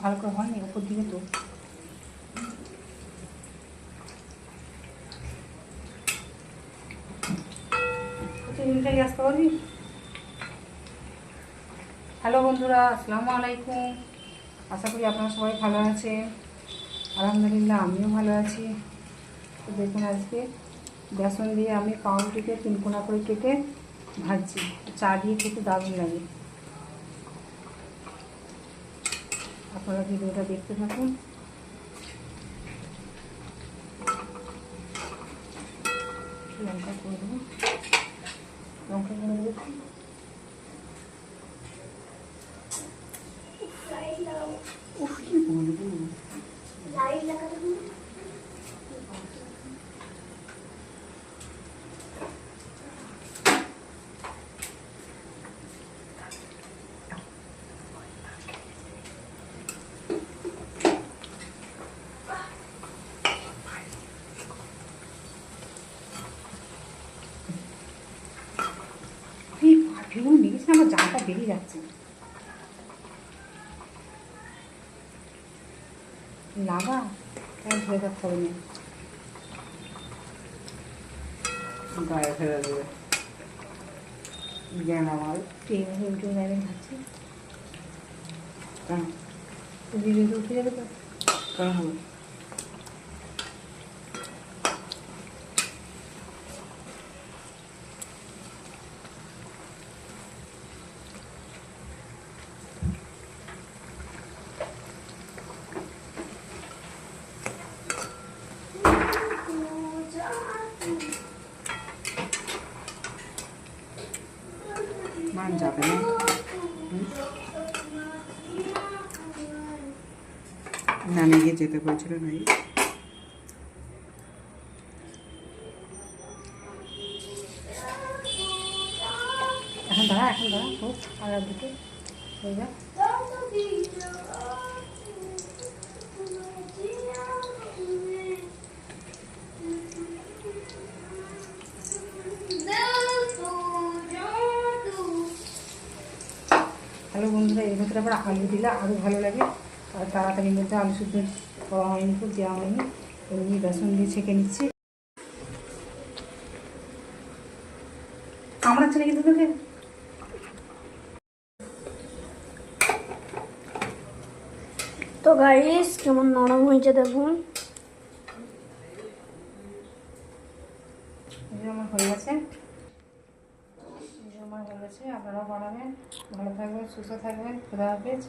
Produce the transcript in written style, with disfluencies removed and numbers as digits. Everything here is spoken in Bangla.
ভালো করে হয়নি ওপর দিকে তো। মিনিটাই আসতে পারবি। হ্যালো বন্ধুরা, আসসালামু আলাইকুম। আশা করি আপনারা সবাই ভালো আছেন। আলহামদুলিল্লাহ আমিও ভালো আছি। তো দেখুন আজকে বেসন দিয়ে আমি পাউরুটিকে 3 কোনা করে কেটে ভাজছি। চা দিয়ে খেতে দারুণ লাগে। আপনারা ভিডিওটা দেখতে থাকুন। লঙ্কা করে দেবো, লঙ্কা করে দেবো। উফ কি বলবো, লাইট লাগাতে হবে। পারফিউম মেখেছে, আমার জামাটা বেরিয়ে যাচ্ছে। লাগা তাই ধরে থাকতে হবে না, গায়ে ফেলে দেবে জ্ঞান আমার। ট্রেন উল্টে যাবে খাচ্ছি কেন? ভিডিওতে উঠে যাবে তো কেন হবে? মান যাবে না, নানি গিয়ে যেতে বলছিল নাই। এখন দাঁড়া হোক আর দিকে হয়ে যা। হ্যালো বন্ধুরা, এর ভেতরে আবার আলু দিলে আরও ভালো লাগে। আর তাড়াতাড়ির মধ্যে আলু শুদ্ধ করা হয়নি, খুব দেওয়া হয়নি, এমনি বেসন দিয়ে ছেঁকে নিচ্ছি। কামড়াচ্ছে নাকি দুটোকে? তো গাইস কেমন নরম হয়েছে দেখুন। আমার হয়ে গেছে, আমার হয়ে গেছে। আপনারাও বানাবেন। ভালো থাকবেন, সুস্থ থাকবেন। খোদা হাফেজ।